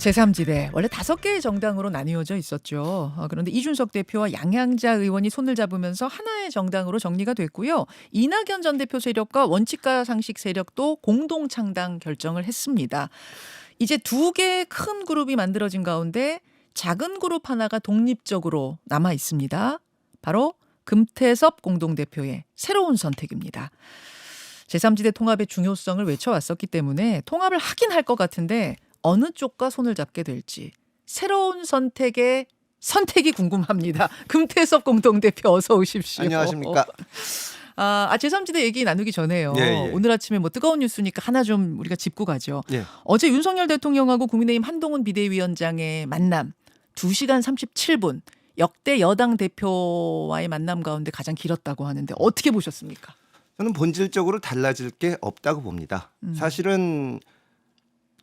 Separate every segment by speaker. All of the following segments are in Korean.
Speaker 1: 제3지대 원래 5개의 정당으로 나뉘어져 있었죠. 그런데 이준석 대표와 양양자 의원이 손을 잡으면서 하나의 정당으로 정리가 됐고요. 이낙연 전 대표 세력과 원칙과 상식 세력도 공동 창당 결정을 했습니다. 이제 2개의 큰 그룹이 만들어진 가운데 작은 그룹 하나가 독립적으로 남아 있습니다. 바로 금태섭 공동대표의 새로운 선택입니다. 제3지대 통합의 중요성을 외쳐왔었기 때문에 통합을 하긴 할 것 같은데 어느 쪽과 손을 잡게 될지 새로운 선택이 궁금합니다. 금태섭 공동대표 어서 오십시오.
Speaker 2: 안녕하십니까.
Speaker 1: 제3지대 얘기 나누기 전에요.
Speaker 2: 예.
Speaker 1: 오늘 아침에 뭐 뜨거운 뉴스니까 하나 좀 우리가 짚고 가죠.
Speaker 2: 예.
Speaker 1: 어제 윤석열 대통령하고 국민의힘 한동훈 비대위원장의 만남 2시간 37분. 역대 여당 대표와의 만남 가운데 가장 길었다고 하는데 어떻게 보셨습니까?
Speaker 2: 저는 본질적으로 달라질 게 없다고 봅니다. 사실은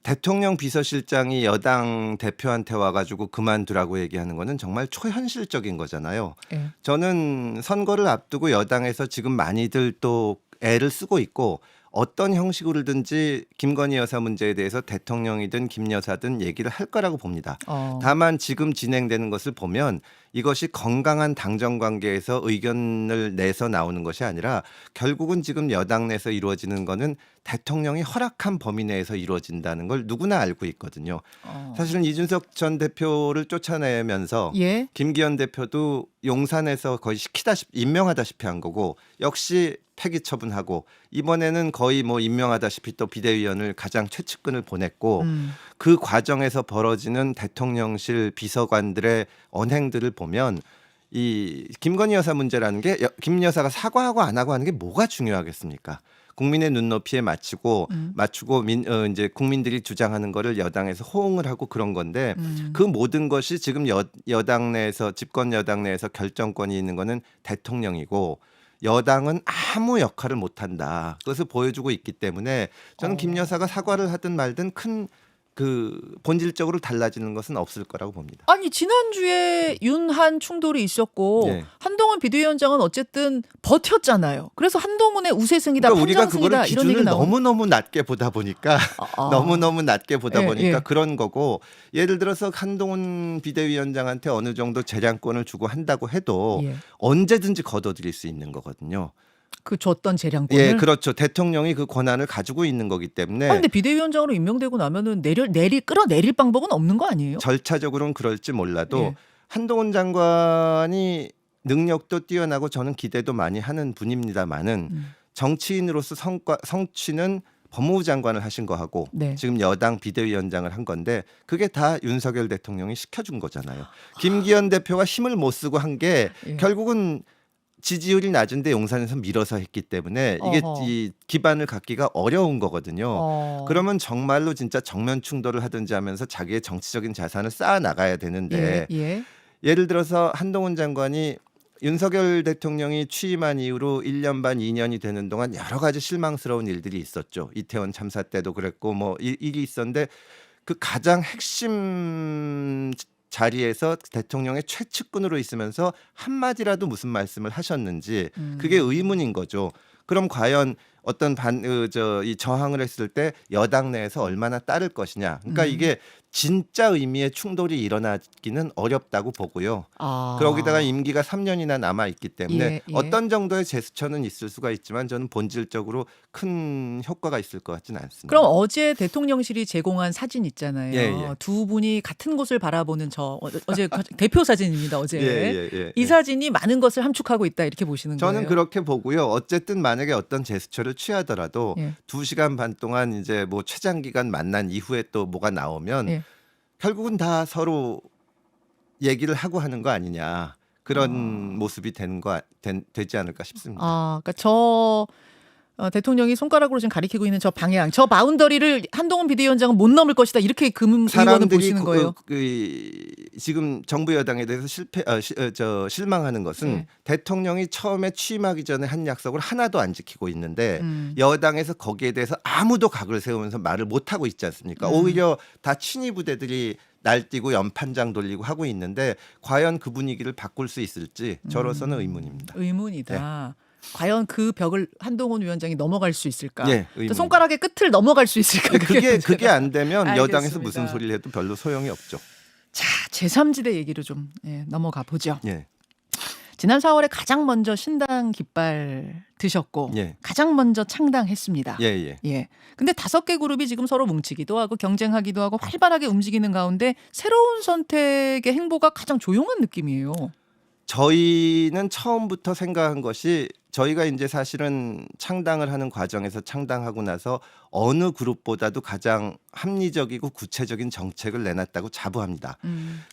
Speaker 2: 대통령 비서실장이 여당 대표한테 와가지고 그만두라고 얘기하는 거는 정말 초현실적인 거잖아요.
Speaker 1: 예.
Speaker 2: 저는 선거를 앞두고 여당에서 지금 많이들 또 애를 쓰고 있고 어떤 형식으로든지 김건희 여사 문제에 대해서 대통령이든 김 여사든 얘기를 할 거라고 봅니다. 다만 지금 진행되는 것을 보면 이것이 건강한 당정 관계에서 의견을 내서 나오는 것이 아니라 결국은 지금 여당 내에서 이루어지는 거는 대통령이 허락한 범위 내에서 이루어진다는 걸 누구나 알고 있거든요. 사실은 이준석 전 대표를 쫓아내면서
Speaker 1: 예.
Speaker 2: 김기현 대표도 용산에서 거의 임명하다시피 한 거고 역시 폐기 처분하고 이번에는 거의 뭐 임명하다시피 또 비대위원을 가장 최측근을 보냈고 그 과정에서 벌어지는 대통령실 비서관들의 언행들을 보면 이 김건희 여사 문제라는 게 김 여사가 사과하고 안 하고 하는 게 뭐가 중요하겠습니까? 국민의 눈높이에 맞추고 이제 국민들이 주장하는 거를 여당에서 호응을 하고 그런 건데 그 모든 것이 지금 여당 내에서 집권 여당 내에서 결정권이 있는 거는 대통령이고 여당은 아무 역할을 못 한다. 그것을 보여주고 있기 때문에 저는 김 여사가 사과를 하든 말든 큰 본질적으로 달라지는 것은 없을 거라고 봅니다.
Speaker 1: 아니 지난주에 윤한 충돌이 있었고
Speaker 2: 예.
Speaker 1: 한동훈 비대위원장은 어쨌든 버텼잖아요. 그래서 한동훈의 우세승이다,
Speaker 2: 그러니까 우리가
Speaker 1: 판장승이다
Speaker 2: 그거를
Speaker 1: 이런 얘기
Speaker 2: 기준을
Speaker 1: 나오고.
Speaker 2: 너무너무 낮게 보다 보니까 너무너무 낮게 보다
Speaker 1: 예,
Speaker 2: 보니까
Speaker 1: 예.
Speaker 2: 그런 거고 예를 들어서 한동훈 비대위원장한테 어느 정도 재량권을 주고 한다고 해도
Speaker 1: 예.
Speaker 2: 언제든지 거둬들일 수 있는 거거든요.
Speaker 1: 그 줬던 재량권을.
Speaker 2: 예, 그렇죠. 대통령이 그 권한을 가지고 있는 거기 때문에
Speaker 1: 근데 비대위원장으로 임명되고 나면은 끌어내릴 방법은 없는 거 아니에요?
Speaker 2: 절차적으로는 그럴지 몰라도
Speaker 1: 예.
Speaker 2: 한동훈 장관이 능력도 뛰어나고 저는 기대도 많이 하는 분입니다만은 정치인으로서 성취는 법무부 장관을 하신 거하고
Speaker 1: 네.
Speaker 2: 지금 여당 비대위원장을 한 건데 그게 다 윤석열 대통령이 시켜준 거잖아요. 김기현 대표가 힘을 못 쓰고 한 게
Speaker 1: 예.
Speaker 2: 결국은 지지율이 낮은데 용산에서 밀어서 했기 때문에 이게
Speaker 1: 어허.
Speaker 2: 이 기반을 갖기가 어려운 거거든요. 그러면 정말로 진짜 정면 충돌을 하든지 하면서 자기의 정치적인 자산을 쌓아 나가야 되는데
Speaker 1: 예.
Speaker 2: 예를 들어서 한동훈 장관이 윤석열 대통령이 취임한 이후로 1년 반 2년이 되는 동안 여러 가지 실망스러운 일들이 있었죠. 이태원 참사 때도 그랬고 뭐 일이 있었는데 그 가장 핵심 자리에서 대통령의 최측근으로 있으면서 한마디라도 무슨 말씀을 하셨는지 그게 의문인 거죠. 그럼 과연 어떤 이 저항을 했을 때 여당 내에서 얼마나 따를 것이냐. 그러니까 이게 진짜 의미의 충돌이 일어나기는 어렵다고 보고요. 그러기다가 임기가 3년이나 남아 있기 때문에
Speaker 1: 예.
Speaker 2: 어떤 정도의 제스처는 있을 수가 있지만 저는 본질적으로 큰 효과가 있을 것 같지는 않습니다.
Speaker 1: 그럼 어제 대통령실이 제공한 사진 있잖아요.
Speaker 2: 예.
Speaker 1: 두 분이 같은 곳을 바라보는 어제 대표 사진입니다. 어제.
Speaker 2: 예.
Speaker 1: 이 사진이 많은 것을 함축하고 있다 이렇게 보시는 거예요.
Speaker 2: 저는 그렇게 보고요. 어쨌든 만약에 어떤 제스처를 취하더라도
Speaker 1: 예.
Speaker 2: 2시간 반 동안 이제 뭐 최장기간 만난 이후에 또 뭐가 나오면
Speaker 1: 예.
Speaker 2: 결국은 다 서로 얘기를 하고 하는 거 아니냐. 그런 모습이 되지 않을까 싶습니다.
Speaker 1: 그러니까 대통령이 손가락으로 지금 가리키고 있는 저 방향, 저 바운더리를 한동훈 비대위원장은 못 넘을 것이다. 이렇게 의원은
Speaker 2: 사람들이
Speaker 1: 보시는 거예요.
Speaker 2: 지금 정부 여당에 대해서 실망하는 것은
Speaker 1: 네.
Speaker 2: 대통령이 처음에 취임하기 전에 한 약속을 하나도 안 지키고 있는데 여당에서 거기에 대해서 아무도 각을 세우면서 말을 못 하고 있지 않습니까? 오히려 다 친위 부대들이 날뛰고 연판장 돌리고 하고 있는데 과연 그 분위기를 바꿀 수 있을지 저로서는 의문입니다.
Speaker 1: 의문이다. 과연 그 벽을 한동훈 위원장이 넘어갈 수 있을까?
Speaker 2: 예,
Speaker 1: 또
Speaker 2: 의문입니다.
Speaker 1: 손가락의 끝을 넘어갈 수 있을까?
Speaker 2: 그게 안 되면
Speaker 1: 알겠습니다.
Speaker 2: 여당에서 무슨 소리를 해도 별로 소용이 없죠.
Speaker 1: 자, 제3지대 얘기로 좀 넘어가 보죠.
Speaker 2: 예.
Speaker 1: 지난 4월에 가장 먼저 신당 깃발 드셨고
Speaker 2: 예.
Speaker 1: 가장 먼저 창당했습니다.
Speaker 2: 예, 예.
Speaker 1: 예. 근데 5개 그룹이 지금 서로 뭉치기도 하고 경쟁하기도 하고 활발하게 움직이는 가운데 새로운 선택의 행보가 가장 조용한 느낌이에요.
Speaker 2: 저희는 처음부터 생각한 것이 저희가 이제 사실은 창당을 하는 과정에서 창당하고 나서 어느 그룹보다도 가장 합리적이고 구체적인 정책을 내놨다고 자부합니다.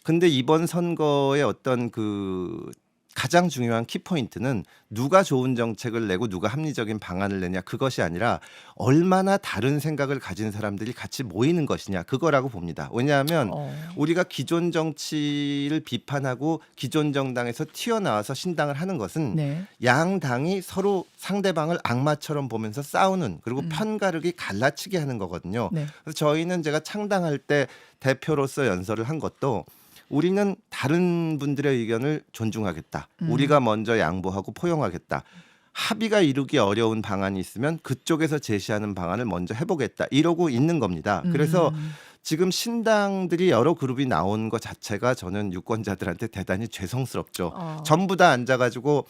Speaker 2: 근데 이번 선거의 어떤 그 가장 중요한 키포인트는 누가 좋은 정책을 내고 누가 합리적인 방안을 내냐 그것이 아니라 얼마나 다른 생각을 가진 사람들이 같이 모이는 것이냐 그거라고 봅니다. 왜냐하면 우리가 기존 정치를 비판하고 기존 정당에서 튀어나와서 신당을 하는 것은
Speaker 1: 네.
Speaker 2: 양 당이 서로 상대방을 악마처럼 보면서 싸우는 그리고 편가르기 갈라치게 하는 거거든요.
Speaker 1: 네.
Speaker 2: 그래서 저희는 제가 창당할 때 대표로서 연설을 한 것도 우리는 다른 분들의 의견을 존중하겠다. 우리가 먼저 양보하고 포용하겠다. 합의가 이루기 어려운 방안이 있으면 그쪽에서 제시하는 방안을 먼저 해보겠다. 이러고 있는 겁니다. 그래서 지금 신당들이 여러 그룹이 나온 것 자체가 저는 유권자들한테 대단히 죄송스럽죠. 전부 다 앉아가지고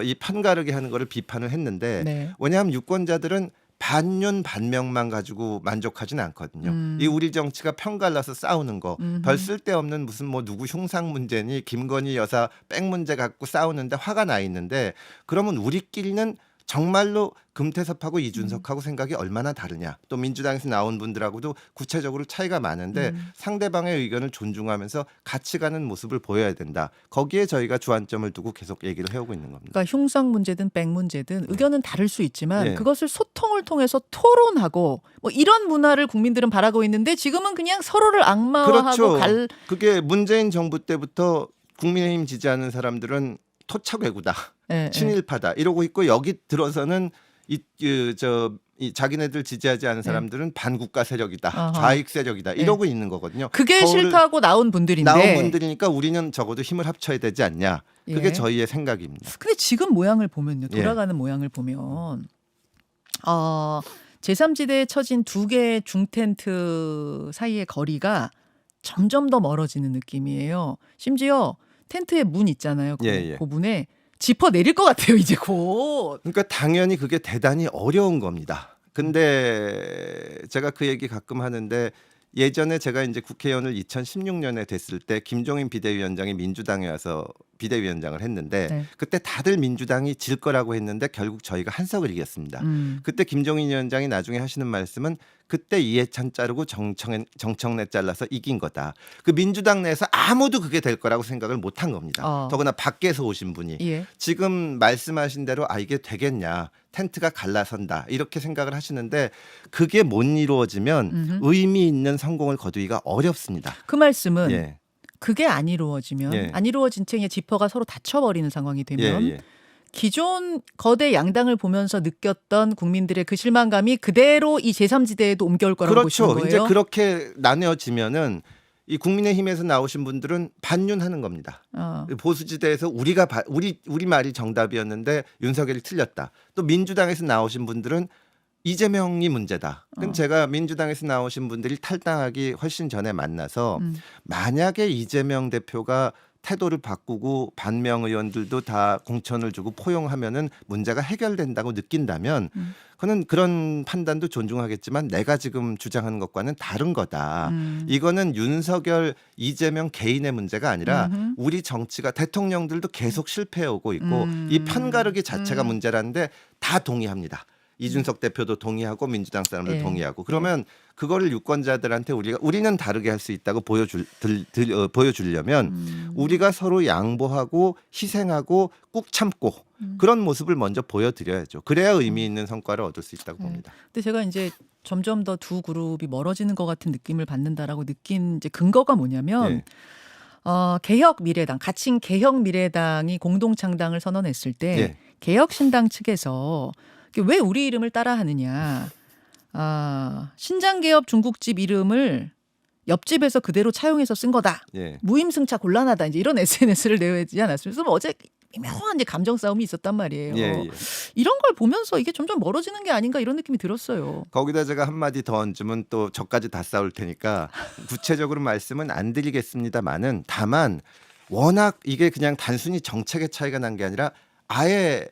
Speaker 2: 이 편가르기 하는 거를 비판을 했는데
Speaker 1: 네.
Speaker 2: 왜냐하면 유권자들은 반윤 반명만 가지고 만족하지는 않거든요. 이 우리 정치가 편갈라서 싸우는 거, 별 쓸데없는 무슨 뭐 누구 흉상 문제니 김건희 여사 백 문제 갖고 싸우는데 화가 나 있는데 그러면 우리끼리는 정말로 금태섭하고 이준석하고 생각이 얼마나 다르냐. 또 민주당에서 나온 분들하고도 구체적으로 차이가 많은데 상대방의 의견을 존중하면서 같이 가는 모습을 보여야 된다. 거기에 저희가 주안점을 두고 계속 얘기를 해오고 있는 겁니다.
Speaker 1: 그러니까 흉상 문제든 백 문제든 의견은 다를 수 있지만
Speaker 2: 네.
Speaker 1: 그것을 소통을 통해서 토론하고 뭐 이런 문화를 국민들은 바라고 있는데 지금은 그냥 서로를 악마화하고
Speaker 2: 그렇죠. 그게 문재인 정부 때부터 국민의힘 지지하는 사람들은 토착외구다.
Speaker 1: 예,
Speaker 2: 친일파다 이러고 있고 여기 들어서는 이 자기네들 지지하지 않은 사람들은 반국가 세력이다,
Speaker 1: 아하.
Speaker 2: 좌익 세력이다 이러고 있는 거거든요.
Speaker 1: 그게
Speaker 2: 서울을
Speaker 1: 싫다고 나온 분들인데.
Speaker 2: 나온 분들이니까 우리는 적어도 힘을 합쳐야 되지 않냐. 그게
Speaker 1: 예.
Speaker 2: 저희의 생각입니다.
Speaker 1: 근데 지금 모양을 보면요.
Speaker 2: 예.
Speaker 1: 돌아가는 모양을 보면 제3지대에 쳐진 2개의 중텐트 사이의 거리가 점점 더 멀어지는 느낌이에요. 심지어 텐트의 문 있잖아요.
Speaker 2: 예.
Speaker 1: 그 부분에 짚어 내릴 것 같아요. 이제 곧.
Speaker 2: 그러니까 당연히 그게 대단히 어려운 겁니다. 근데 제가 그 얘기 가끔 하는데 예전에 제가 이제 국회의원을 2016년에 됐을 때 김종인 비대위원장이 민주당에 와서 비대위원장을 했는데
Speaker 1: 네.
Speaker 2: 그때 다들 민주당이 질 거라고 했는데 결국 저희가 한석을 이겼습니다. 그때 김종인 위원장이 나중에 하시는 말씀은 그때 이해찬 자르고 정청래 잘라서 이긴 거다. 그 민주당 내에서 아무도 그게 될 거라고 생각을 못한 겁니다. 더구나 밖에서 오신 분이.
Speaker 1: 예.
Speaker 2: 지금 말씀하신 대로 이게 되겠냐. 텐트가 갈라선다. 이렇게 생각을 하시는데 그게 못 이루어지면 의미 있는 성공을 거두기가 어렵습니다.
Speaker 1: 그 말씀은
Speaker 2: 예.
Speaker 1: 그게 안 이루어지면
Speaker 2: 예.
Speaker 1: 안 이루어진 채 지퍼가 서로 닫혀버리는 상황이 되면
Speaker 2: 예.
Speaker 1: 기존 거대 양당을 보면서 느꼈던 국민들의 그 실망감이 그대로 이 제3지대에도 옮겨올 거라고 보시는
Speaker 2: 그렇죠.
Speaker 1: 거예요?
Speaker 2: 이제 그렇게 나뉘어지면은 이 국민의힘에서 나오신 분들은 반윤하는 겁니다. 보수지대에서 우리 말이 정답이었는데 윤석열이 틀렸다. 또 민주당에서 나오신 분들은 이재명이 문제다. 그럼 제가 민주당에서 나오신 분들이 탈당하기 훨씬 전에 만나서 만약에 이재명 대표가 태도를 바꾸고 반명 의원들도 다 공천을 주고 포용하면은 문제가 해결된다고 느낀다면 그는 그런 판단도 존중하겠지만 내가 지금 주장하는 것과는 다른 거다. 이거는 윤석열, 이재명 개인의 문제가 아니라 우리 정치가 대통령들도 계속 실패해오고 있고 이 편가르기 자체가 문제라는데 다 동의합니다. 이준석 대표도 동의하고 민주당 사람들
Speaker 1: 예.
Speaker 2: 동의하고 그러면 그거를 유권자들한테 우리는 다르게 할 수 있다고 보여주려면 우리가 서로 양보하고 희생하고 꾹 참고 그런 모습을 먼저 보여드려야죠. 그래야 의미 있는 성과를 얻을 수 있다고 봅니다.
Speaker 1: 근데 제가 이제 점점 더 두 그룹이 멀어지는 것 같은 느낌을 받는다라고 느낀 이제 근거가 뭐냐면
Speaker 2: 예.
Speaker 1: 개혁미래당, 가칭 개혁미래당이 공동창당을 선언했을 때
Speaker 2: 예.
Speaker 1: 개혁신당 측에서 왜 우리 이름을 따라하느냐. 신장개업 중국집 이름을 옆집에서 그대로 차용해서 쓴 거다.
Speaker 2: 예.
Speaker 1: 무임승차 곤란하다. 이제 이런 SNS를 내지 않았습니까? 어제 미묘한 이제 감정 싸움이 있었단 말이에요.
Speaker 2: 예, 예.
Speaker 1: 이런 걸 보면서 이게 점점 멀어지는 게 아닌가 이런 느낌이 들었어요.
Speaker 2: 거기다 제가 한마디 더 얹으면 또 저까지 다 싸울 테니까 구체적으로 말씀은 안 드리겠습니다만은 다만 워낙 이게 그냥 단순히 정책의 차이가 난 게 아니라 아예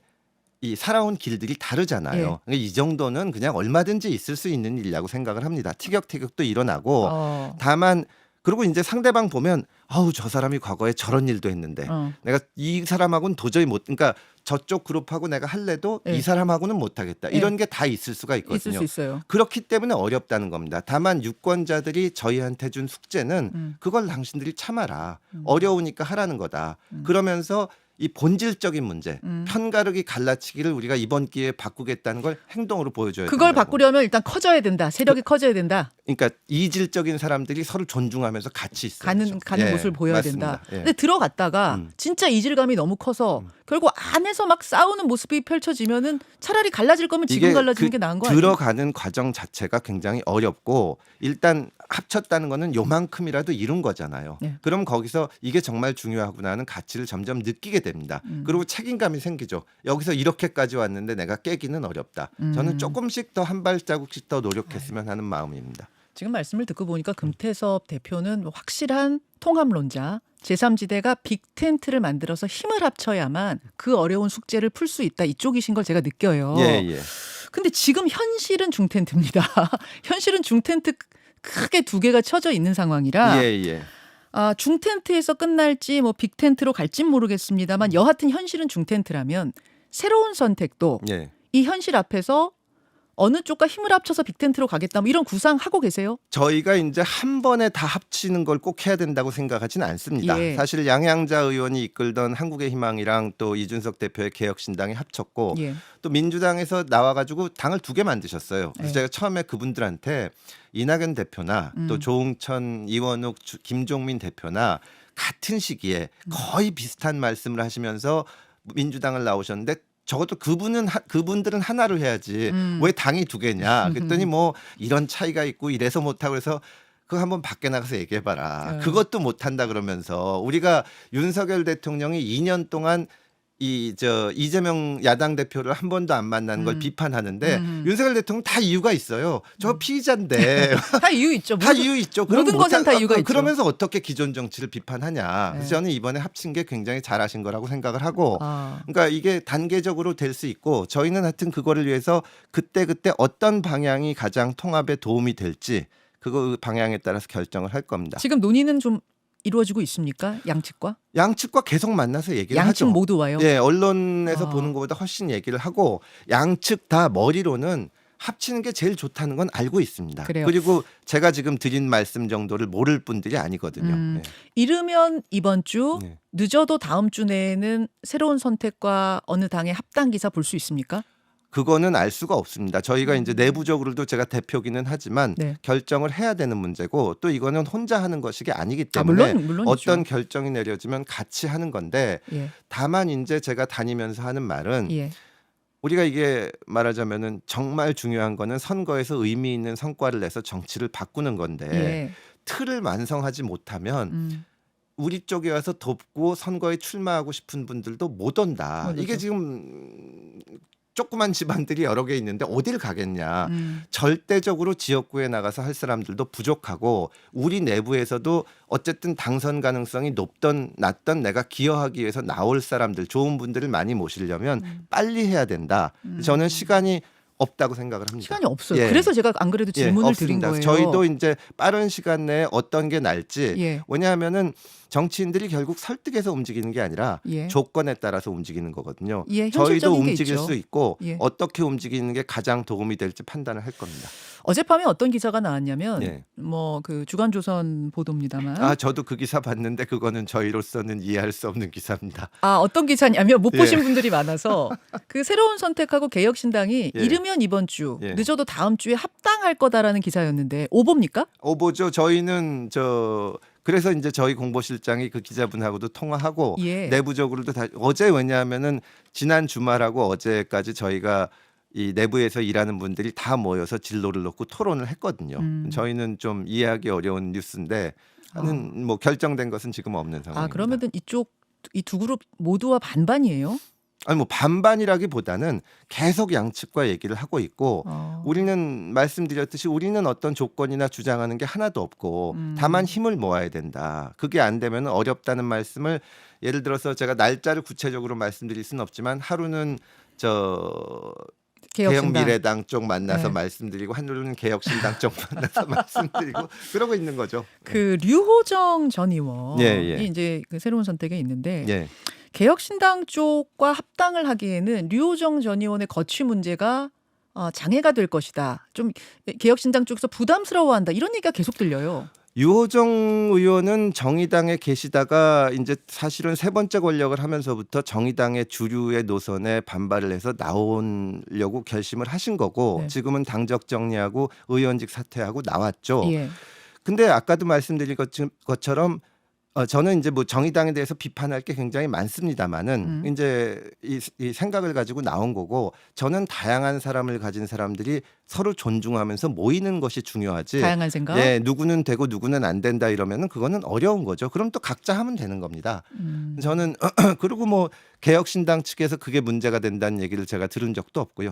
Speaker 2: 이 살아온 길들이 다르잖아요.
Speaker 1: 예.
Speaker 2: 그러니까 이 정도는 그냥 얼마든지 있을 수 있는 일이라고 생각을 합니다. 티격태격도 일어나고 다만 그리고 이제 상대방 보면 아우 저 사람이 과거에 저런 일도 했는데 내가 이 사람하고는 도저히 못 그러니까 저쪽 그룹하고 내가 할래도
Speaker 1: 예.
Speaker 2: 이 사람하고는 못하겠다.
Speaker 1: 예.
Speaker 2: 이런 게 다 있을 수가
Speaker 1: 있을
Speaker 2: 있거든요.
Speaker 1: 수 있어요.
Speaker 2: 그렇기 때문에 어렵다는 겁니다. 다만 유권자들이 저희한테 준 숙제는 그걸 당신들이 참아라. 어려우니까 하라는 거다. 그러면서 이 본질적인 문제, 편가르기 갈라치기를 우리가 이번 기회에 바꾸겠다는 걸 행동으로 보여줘야 된다.
Speaker 1: 그걸 바꾸려면 일단 커져야 된다. 세력이 커져야 된다.
Speaker 2: 그러니까 이질적인 사람들이 서로 존중하면서 같이 있어야죠.
Speaker 1: 가는
Speaker 2: 예,
Speaker 1: 모습을 보여야
Speaker 2: 맞습니다.
Speaker 1: 된다.
Speaker 2: 예.
Speaker 1: 근데 들어갔다가 진짜 이질감이 너무 커서 결국 안에서 막 싸우는 모습이 펼쳐지면은 차라리 갈라질 거면 지금
Speaker 2: 이게
Speaker 1: 갈라지는 게 나은 거 아니에요?
Speaker 2: 들어가는 과정 자체가 굉장히 어렵고 일단 합쳤다는 거는 요만큼이라도 이룬 거잖아요.
Speaker 1: 네.
Speaker 2: 그럼 거기서 이게 정말 중요하구나는 가치를 점점 느끼게 됩니다. 그리고 책임감이 생기죠. 여기서 이렇게까지 왔는데 내가 깨기는 어렵다. 저는 조금씩 더 한 발자국씩 더 노력했으면 하는 마음입니다.
Speaker 1: 지금 말씀을 듣고 보니까 금태섭 대표는 확실한 통합론자, 제3지대가 빅텐트를 만들어서 힘을 합쳐야만 그 어려운 숙제를 풀 수 있다. 이쪽이신 걸 제가 느껴요.
Speaker 2: 예, 예.
Speaker 1: 근데 지금 현실은 중텐트입니다. 현실은 중텐트 크게 두 개가 쳐져 있는 상황이라
Speaker 2: 예, 예.
Speaker 1: 중텐트에서 끝날지 뭐 빅텐트로 갈진 모르겠습니다만 여하튼 현실은 중텐트라면 새로운 선택도
Speaker 2: 예.
Speaker 1: 이 현실 앞에서 어느 쪽과 힘을 합쳐서 빅텐트로 가겠다 뭐 이런 구상하고 계세요?
Speaker 2: 저희가 이제 한 번에 다 합치는 걸 꼭 해야 된다고 생각하지는 않습니다.
Speaker 1: 예.
Speaker 2: 사실 양양자 의원이 이끌던 한국의 희망이랑 또 이준석 대표의 개혁신당이 합쳤고
Speaker 1: 예.
Speaker 2: 또 민주당에서 나와가지고 당을 2개 만드셨어요. 그래서
Speaker 1: 예.
Speaker 2: 제가 처음에 그분들한테 이낙연 대표나 또 조응천, 이원욱, 김종민 대표나 같은 시기에 거의 비슷한 말씀을 하시면서 민주당을 나오셨는데 적어도 그분들은 하나로 해야지 왜 당이 2개냐 그랬더니 뭐 이런 차이가 있고 이래서 못하고 그래서 그거 한번 밖에 나가서 얘기해봐라. 그것도 못한다 그러면서 우리가 윤석열 대통령이 2년 동안 이재명 야당 대표를 한 번도 안 만나는 걸 비판하는데 윤석열 대통령 다 이유가 있어요. 저 피의자인데
Speaker 1: 다 이유 있죠.
Speaker 2: 다 이유 있죠.
Speaker 1: 모든 것은 다 이유가 있죠.
Speaker 2: 그러면서 어떻게 기존 정치를 비판하냐.
Speaker 1: 네.
Speaker 2: 그래서 저는 이번에 합친 게 굉장히 잘하신 거라고 생각을 하고
Speaker 1: 아.
Speaker 2: 그러니까 이게 단계적으로 될 수 있고 저희는 하여튼 그거를 위해서 그때그때 어떤 방향이 가장 통합에 도움이 될지 그 방향에 따라서 결정을 할 겁니다.
Speaker 1: 지금 논의는 좀 이루어지고 있습니까? 양측과?
Speaker 2: 양측과 계속 만나서 얘기를
Speaker 1: 양측
Speaker 2: 하죠.
Speaker 1: 모두와요?
Speaker 2: 예, 언론에서
Speaker 1: 아.
Speaker 2: 보는 것보다 훨씬 얘기를 하고 양측 다 머리로는 합치는 게 제일 좋다는 건 알고 있습니다.
Speaker 1: 그래요.
Speaker 2: 그리고 제가 지금 드린 말씀 정도를 모를 분들이 아니거든요. 예.
Speaker 1: 이르면 이번 주,
Speaker 2: 네.
Speaker 1: 늦어도 다음 주 내에는 새로운 선택과 어느 당의 합당 기사 볼 수 있습니까?
Speaker 2: 그거는 알 수가 없습니다. 저희가 이제 내부적으로도 제가 대표기는 하지만
Speaker 1: 네.
Speaker 2: 결정을 해야 되는 문제고 또 이거는 혼자 하는 것이 아니기 때문에
Speaker 1: 물론이죠.
Speaker 2: 어떤 결정이 내려지면 같이 하는 건데
Speaker 1: 예.
Speaker 2: 다만 이제 제가 다니면서 하는 말은
Speaker 1: 예.
Speaker 2: 우리가 이게 말하자면은 정말 중요한 거는 선거에서 의미 있는 성과를 내서 정치를 바꾸는 건데
Speaker 1: 예.
Speaker 2: 틀을 완성하지 못하면 우리 쪽에 와서 돕고 선거에 출마하고 싶은 분들도 못 온다.
Speaker 1: 맞아요.
Speaker 2: 이게 지금 조그만 집안들이 여러 개 있는데 어딜 가겠냐. 절대적으로 지역구에 나가서 할 사람들도 부족하고 우리 내부에서도 어쨌든 당선 가능성이 높던 낮던 내가 기여하기 위해서 나올 사람들 좋은 분들을 많이 모시려면 빨리 해야 된다. 저는 시간이 없다고 생각을 합니다.
Speaker 1: 시간이 없어요.
Speaker 2: 예.
Speaker 1: 그래서 제가 안 그래도 질문을 드린
Speaker 2: 없습니다.
Speaker 1: 거예요.
Speaker 2: 저희도 이제 빠른 시간 내에 어떤 게 날지
Speaker 1: 예.
Speaker 2: 왜냐하면은 정치인들이 결국 설득해서 움직이는 게 아니라
Speaker 1: 예.
Speaker 2: 조건에 따라서 움직이는 거거든요.
Speaker 1: 예,
Speaker 2: 저희도
Speaker 1: 현실적인 게
Speaker 2: 움직일
Speaker 1: 있죠.
Speaker 2: 수 있고
Speaker 1: 예.
Speaker 2: 어떻게 움직이는 게 가장 도움이 될지 판단을 할 겁니다.
Speaker 1: 어젯밤에 어떤 기사가 나왔냐면
Speaker 2: 예.
Speaker 1: 뭐 그 주간조선 보도입니다만
Speaker 2: 저도 그 기사 봤는데 그거는 저희로서는 이해할 수 없는 기사입니다.
Speaker 1: 어떤 기사냐면 못 보신
Speaker 2: 예.
Speaker 1: 분들이 많아서 그 새로운 선택하고 개혁신당이
Speaker 2: 예.
Speaker 1: 이르면 이번 주
Speaker 2: 예.
Speaker 1: 늦어도 다음 주에 합당할 거다라는 기사였는데 오보입니까?
Speaker 2: 오보죠. 저희는 그래서 이제 저희 공보실장이 그 기자분하고도 통화하고
Speaker 1: 예.
Speaker 2: 내부적으로도 어제 왜냐하면은 지난 주말하고 어제까지 저희가 이 내부에서 일하는 분들이 다 모여서 진로를 놓고 토론을 했거든요. 저희는 좀 이해하기 어려운 뉴스인데 뭐 결정된 것은 지금 없는 상황입니다.
Speaker 1: 그러면은 이쪽 이 두 그룹 모두와 반반이에요?
Speaker 2: 아니 뭐 반반이라기보다는 계속 양측과 얘기를 하고 있고 우리는 말씀드렸듯이 우리는 어떤 조건이나 주장하는 게 하나도 없고 다만 힘을 모아야 된다. 그게 안 되면 어렵다는 말씀을 예를 들어서 제가 날짜를 구체적으로 말씀드릴 수는 없지만 하루는 저 개혁미래당 쪽 만나서
Speaker 1: 네.
Speaker 2: 말씀드리고 하루는 개혁신당 쪽 만나서 말씀드리고 그러고 있는 거죠.
Speaker 1: 그 류호정 전 의원이
Speaker 2: 예.
Speaker 1: 이제 그 새로운 선택에 있는데
Speaker 2: 예.
Speaker 1: 개혁신당 쪽과 합당을 하기에는 류호정 전 의원의 거취 문제가 장애가 될 것이다. 좀 개혁신당 쪽에서 부담스러워한다. 이런 얘기가 계속 들려요.
Speaker 2: 유호정 의원은 정의당에 계시다가 이제 사실은 세 번째 권력을 하면서부터 정의당의 주류의 노선에 반발을 해서 나오려고 결심을 하신 거고
Speaker 1: 네.
Speaker 2: 지금은 당적 정리하고 의원직 사퇴하고 나왔죠.
Speaker 1: 예.
Speaker 2: 근데 아까도 말씀드린 것처럼 저는 이제 뭐 정의당에 대해서 비판할 게 굉장히 많습니다만은 이제 이 생각을 가지고 나온 거고 저는 다양한 사람을 가진 사람들이 서로 존중하면서 모이는 것이 중요하지.
Speaker 1: 다양한 생각.
Speaker 2: 예, 누구는 되고 누구는 안 된다 이러면은 그거는 어려운 거죠. 그럼 또 각자 하면 되는 겁니다. 저는 그리고 뭐 개혁신당 측에서 그게 문제가 된다는 얘기를 제가 들은 적도 없고요.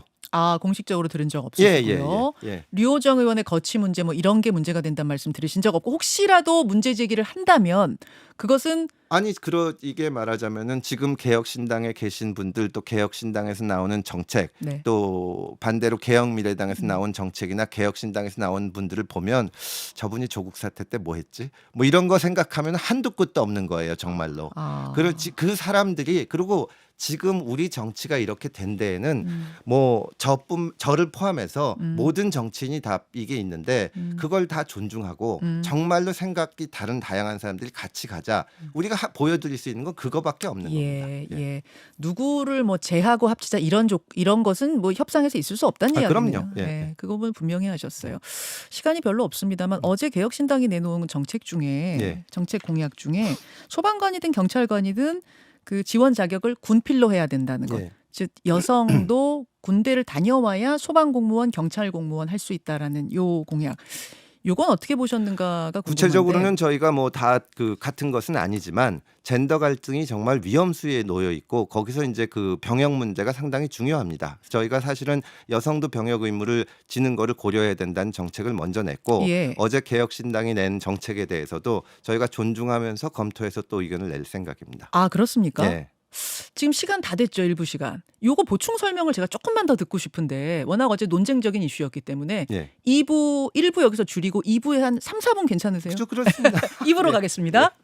Speaker 1: 공식적으로 들은 적 없으시고요.
Speaker 2: 예.
Speaker 1: 류호정 의원의 거취 문제 뭐 이런 게 문제가 된다는 말씀 들으신 적 없고 혹시라도 문제 제기를 한다면 그것은
Speaker 2: 아니 이게 말하자면은 지금 개혁신당에 계신 분들 또 개혁신당에서 나오는 정책
Speaker 1: 네.
Speaker 2: 또 반대로 개혁미래당에서 나온 정책이나 개혁신당에서 나온 분들을 보면 저분이 조국 사태 때 뭐 했지? 뭐 이런 거 생각하면 한두 끝도 없는 거예요, 정말로. 그렇지 그 사람들이 그리고 지금 우리 정치가 이렇게 된 데에는 뭐 저를 포함해서 모든 정치인이 다 이게 있는데 그걸 다 존중하고 정말로 생각이 다른 다양한 사람들이 같이 가자. 우리가 보여드릴 수 있는 건 그거밖에 없는 겁니다.
Speaker 1: 예. 누구를 뭐 제하고 합치자 이런 것은 뭐 협상에서 있을 수 없다는 이야기네요.
Speaker 2: 그럼요. 예.
Speaker 1: 그 부분 분명히 하셨어요. 시간이 별로 없습니다만 어제 개혁신당이 내놓은 정책 중에 정책 공약 중에 소방관이든 경찰관이든 그 지원 자격을 군필로 해야 된다는 것. 즉 여성도 군대를 다녀와야 소방공무원, 경찰공무원 할 수 있다라는 요 공약. 요건 어떻게 보셨는가가 궁금한데.
Speaker 2: 구체적으로는 저희가 뭐 다 그 같은 것은 아니지만 젠더 갈등이 정말 위험수위에 놓여 있고 거기서 이제 그 병역 문제가 상당히 중요합니다. 저희가 사실은 여성도 병역 의무를 지는 거를 고려해야 된다는 정책을 먼저 냈고 어제 개혁신당이 낸 정책에 대해서도 저희가 존중하면서 검토해서 또 의견을 낼 생각입니다.
Speaker 1: 그렇습니까?
Speaker 2: 예.
Speaker 1: 지금 시간 다 됐죠. 일부 시간. 요거 보충 설명을 제가 조금만 더 듣고 싶은데 워낙 어제 논쟁적인 이슈였기 때문에 1부 여기서 줄이고 2부에 한 3, 4분 괜찮으세요?
Speaker 2: 그렇죠. 그렇습니다.
Speaker 1: 2부로 가겠습니다.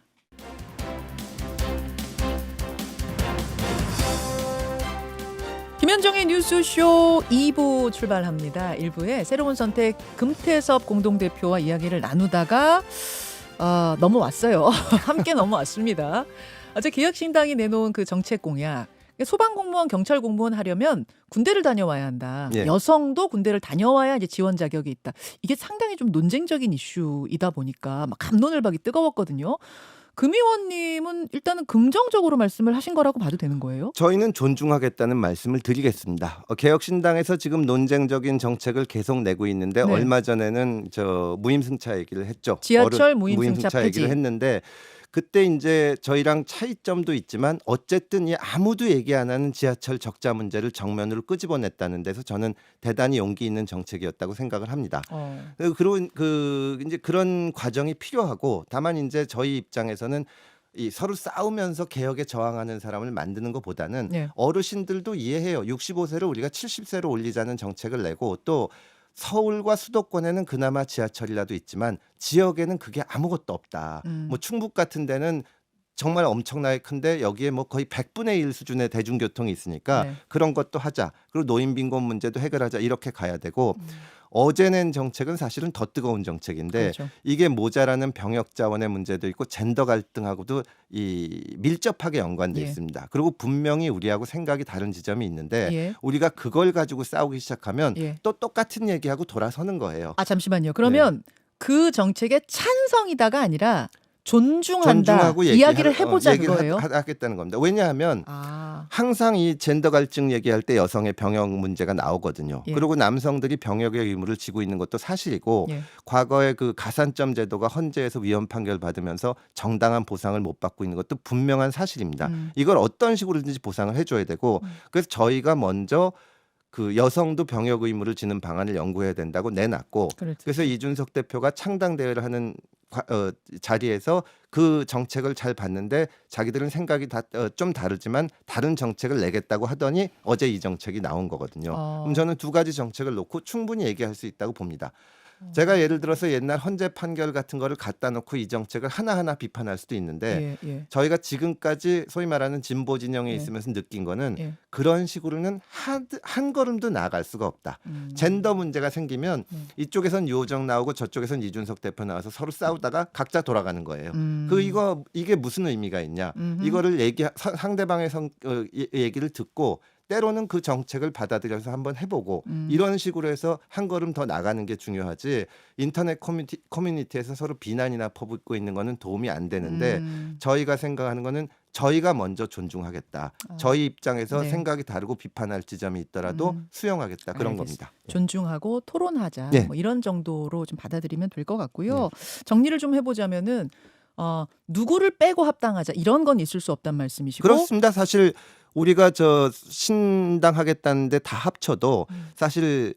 Speaker 1: 김현정의 뉴스쇼 2부 출발합니다. 1부에 새로운 선택 금태섭 공동대표와 이야기를 나누다가 넘어왔어요. 함께 넘어왔습니다. 어제 개혁신당이 내놓은 그 정책 공약. 소방공무원, 경찰공무원 하려면 군대를 다녀와야 한다. 여성도 군대를 다녀와야 이제 지원 자격이 있다. 이게 상당히 좀 논쟁적인 이슈이다 보니까 막 갑론을박이 뜨거웠거든요. 금 의원님은 일단은 긍정적으로 말씀을 하신 거라고 봐도 되는 거예요?
Speaker 2: 저희는 존중하겠다는 말씀을 드리겠습니다. 개혁신당에서 지금 논쟁적인 정책을 계속 내고 있는데 얼마 전에는 저 무임승차 얘기를 했죠.
Speaker 1: 지하철 무임승차 폐지.
Speaker 2: 얘기를 했는데 그때 이제 저희랑 차이점도 있지만 어쨌든 이 아무도 얘기 안 하는 지하철 적자 문제를 정면으로 끄집어냈다는 데서 저는 대단히 용기 있는 정책이었다고 생각을 합니다. 이제 그런 과정이 필요하고 다만 이제 저희 입장에서는 이 서로 싸우면서 개혁에 저항하는 사람을 만드는 것보다는 어르신들도 이해해요. 65세를 우리가 70세로 올리자는 정책을 내고 또 서울과 수도권에는 그나마 지하철이라도 있지만 지역에는 그게 아무것도 없다. 뭐 충북 같은 데는 정말 엄청나게 큰데 여기에 뭐 거의 100분의 1 수준의 대중교통이 있으니까 그런 것도 하자. 그리고 노인 빈곤 문제도 해결하자. 이렇게 가야 되고 어제 낸 정책은 사실은 더 뜨거운 정책인데 이게 모자라는 병역 자원의 문제도 있고 젠더 갈등하고도 이 밀접하게 연관돼 있습니다. 그리고 분명히 우리하고 생각이 다른 지점이 있는데 우리가 그걸 가지고 싸우기 시작하면 또 똑같은 얘기하고 돌아서는 거예요.
Speaker 1: 잠시만요. 그러면 그 정책의 찬성이다가 아니라 존중한다. 이야기를 해보자
Speaker 2: 얘기를
Speaker 1: 그거예요.
Speaker 2: 하겠다는 겁니다. 왜냐하면 항상 이 젠더 갈증 얘기할 때 여성의 병역 문제가 나오거든요.
Speaker 1: 예.
Speaker 2: 그리고 남성들이 병역의 의무를 지고 있는 것도 사실이고
Speaker 1: 예.
Speaker 2: 과거에 그 가산점 제도가 헌재에서 위헌 판결 받으면서 정당한 보상을 못 받고 있는 것도 분명한 사실입니다. 이걸 어떤 식으로든지 보상을 해줘야 되고 그래서 저희가 먼저 그 여성도 병역 의무를 지는 방안을 연구해야 된다고 내놨고
Speaker 1: 그렇죠.
Speaker 2: 그래서 이준석 대표가 창당 대회를 하는 자리에서 그 정책을 잘 봤는데 자기들은 생각이 좀 다르지만 다른 정책을 내겠다고 하더니 어제 이 정책이 나온 거거든요. 그럼 저는 두 가지 정책을 놓고 충분히 얘기할 수 있다고 봅니다. 제가 예를 들어서 옛날 헌재 판결 같은 거를 갖다 놓고 이 정책을 하나하나 비판할 수도 있는데 저희가 지금까지 소위 말하는 진보 진영에 있으면서 느낀 거는 그런 식으로는 한 걸음도 나아갈 수가 없다. 젠더 문제가 생기면 이쪽에선 유호정 나오고 저쪽에선 이준석 대표 나와서 서로 싸우다가 각자 돌아가는 거예요. 이게 무슨 의미가 있냐. 이거를 상대방의 얘기를 듣고 때로는 그 정책을 받아들여서 한번 해보고 이런 식으로 해서 한 걸음 더 나가는 게 중요하지 인터넷 커뮤니티에서 서로 비난이나 퍼붓고 있는 거는 도움이 안 되는데 저희가 생각하는 거는 저희가 먼저 존중하겠다. 저희 입장에서 생각이 다르고 비판할 지점이 있더라도 수용하겠다. 그런 겁니다.
Speaker 1: 존중하고 토론하자. 뭐 이런 정도로 좀 받아들이면 될 것 같고요. 정리를 좀 해보자면은 누구를 빼고 합당하자 이런 건 있을 수 없단 말씀이시고
Speaker 2: 그렇습니다. 사실 우리가 신당하겠다는데 다 합쳐도 사실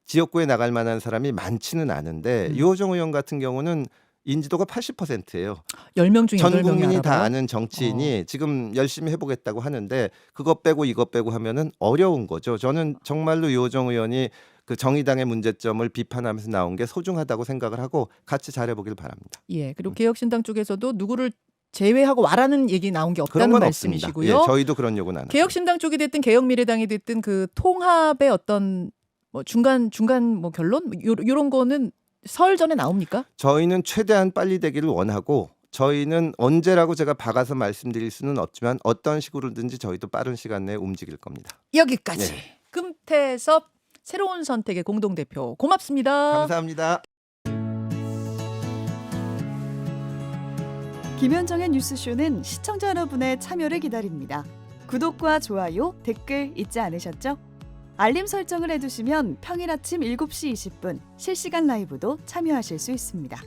Speaker 2: 지역구에 나갈 만한 사람이 많지는 않은데 유호정 의원 같은 경우는 인지도가 80%예요.
Speaker 1: 10명 중에
Speaker 2: 전
Speaker 1: 8명이
Speaker 2: 국민이 다
Speaker 1: 알아봐요?
Speaker 2: 아는 정치인이 지금 열심히 해보겠다고 하는데 그거 빼고 이거 빼고 하면은 어려운 거죠. 저는 정말로 유호정 의원이 그 정의당의 문제점을 비판하면서 나온 게 소중하다고 생각을 하고 같이 잘해보길 바랍니다.
Speaker 1: 예, 그리고 개혁신당 쪽에서도 누구를 제외하고 와라는 얘기 나온 게
Speaker 2: 그런
Speaker 1: 없다는
Speaker 2: 건
Speaker 1: 말씀이시고요.
Speaker 2: 없습니다. 예, 저희도 그런 요구는 안 합니다.
Speaker 1: 개혁신당 쪽이 됐든 개혁미래당이 됐든 그 통합의 어떤 뭐 중간 뭐 결론 이런 거는 설 전에 나옵니까?
Speaker 2: 저희는 최대한 빨리 되기를 원하고 저희는 언제라고 제가 박아서 말씀드릴 수는 없지만 어떤 식으로든지 저희도 빠른 시간 내에 움직일 겁니다.
Speaker 1: 여기까지. 금태섭 새로운 선택의 공동대표 고맙습니다.
Speaker 2: 감사합니다.
Speaker 3: 김현정의 뉴스쇼는 시청자 여러분의 참여를 기다립니다. 구독과 좋아요, 댓글 잊지 않으셨죠? 알림 설정을 해두시면 평일 아침 7시 20분 실시간 라이브도 참여하실 수 있습니다.